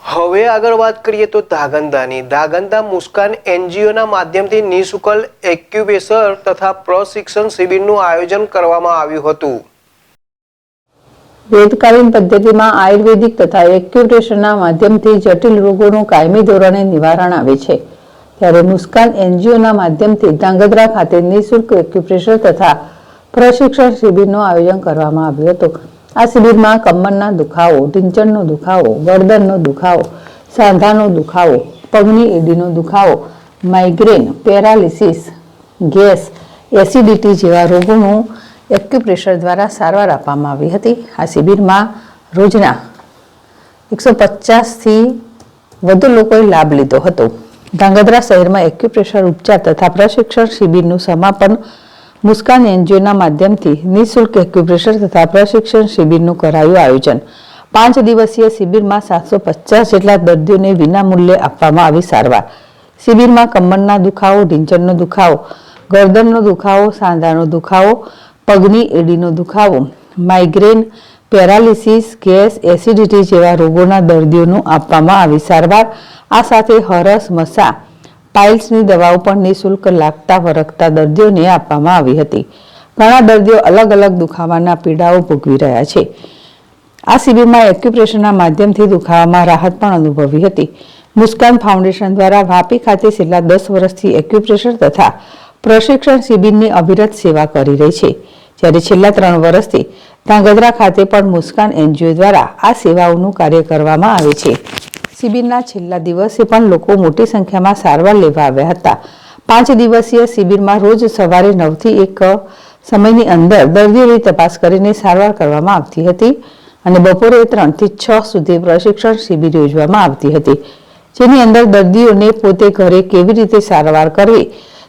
હવે આગળ વાત કરીએ તો ધાગંધા મુસ્કાન એનજીઓના માધ્યમથી નિઃશુલ્ક એક્યુપ્રેશર તથા પ્રશિક્ષણ શિબિરનું આયોજન કરવામાં આવ્યું હતું। વેદકાલીન પદ્ધતિમાં આયુર્વેદિક તથા એક્યુપ્રેશરના માધ્યમથી જટિલ રોગોનું કાયમી ધોરણે નિવારણ આવે છે, ત્યારે મુસ્કાન એનજીઓના માધ્યમથી ધાંગધ્રા ખાતે નિઃશુલ્ક એક્યુપ્રેશર તથા પ્રશિક્ષણ શિબિરનું આયોજન કરવામાં આવ્યું હતું। આ શિબિરમાં કમરના દુખાવો, ઢીંચણનો દુખાવો, ગરદનનો દુખાવો, સાંધાનો દુખાવો, પગની એડીનો દુખાવો, માઇગ્રેન, પેરાલિસિસ, ગેસ, એસિડિટી જેવા રોગોનું એક્યુપ્રેશર દ્વારા સારવાર આપવામાં આવી હતી। આ શિબિરમાં રોજના 150થી વધુ લોકોએ લાભ લીધો હતો। ધાંગધ્રા શહેરમાં એક્યુપ્રેશર ઉપચાર તથા પ્રશિક્ષણ શિબિરનું સમાપન મુસ્કાન એનજીઓના માધ્યમથી નિઃશુલ્ક એક્યુપ્રેશર તથા પ્રશિક્ષણ શિબિરનું કરાયું આયોજન। 5 દિવસીય શિબિરમાં 750 જેટલા દર્દીઓને વિનામૂલ્યે આપવામાં આવી સારવાર। શિબિરમાં કમરના દુખાવો, ઢીંચણનો દુખાવો, ગરદનનો દુખાવો, સાંધાનો દુખાવો, પગની એડીનો દુખાવો, માઇગ્રેન, પેરાલિસિસ, ગેસ, એસિડિટી જેવા રોગોના દર્દીઓનું આપવામાં આવી સારવાર। આ સાથે હરસ, મસા, પાઇલ્સની દવાઓ પણ નિઃશુલ્ક લાગતા વરગતા દર્દીઓને આપવામાં આવી હતી। ઘણા દર્દીઓ અલગ અલગ દુખાવાના પીડાઓ ભોગવી રહ્યા છે। આ શિબિરમાં એક્યુપ્રેશરના માધ્યમથી દુખાવામાં રાહત પણ અનુભવી હતી। મુસ્કાન ફાઉન્ડેશન દ્વારા વાપી ખાતે છેલ્લા 10 વર્ષથી એક્યુપ્રેશર તથા પ્રશિક્ષણ શિબિરની અવિરત સેવા કરી રહી છે, જ્યારે છેલ્લા 3 વર્ષથી ધાંગધ્રા ખાતે પણ મુસ્કાન એનજીઓ દ્વારા આ સેવાઓનું કાર્ય કરવામાં આવે છે। શિબિરના છેલ્લા દિવસે પણ લોકો મોટી સંખ્યામાં સારવાર લેવા આવ્યા હતા। 5 દિવસીય શિબિરમાં રોજ સવારે 9 થી 1 સમયની અંદર દર્દીઓની તપાસ કરીને સારવાર કરવામાં આવતી હતી અને બપોરે 3 થી 6 સુધી પ્રશિક્ષણ શિબિર યોજવામાં આવતી હતી, જેની અંદર દર્દીઓને પોતે ઘરે કેવી રીતે સારવાર કરવી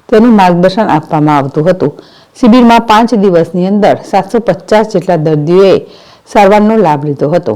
તેનું માર્ગદર્શન આપવામાં આવતું હતું। શિબિરમાં 5 દિવસની અંદર 750 જેટલા દર્દીઓએ સારવારનો લાભ લીધો હતો।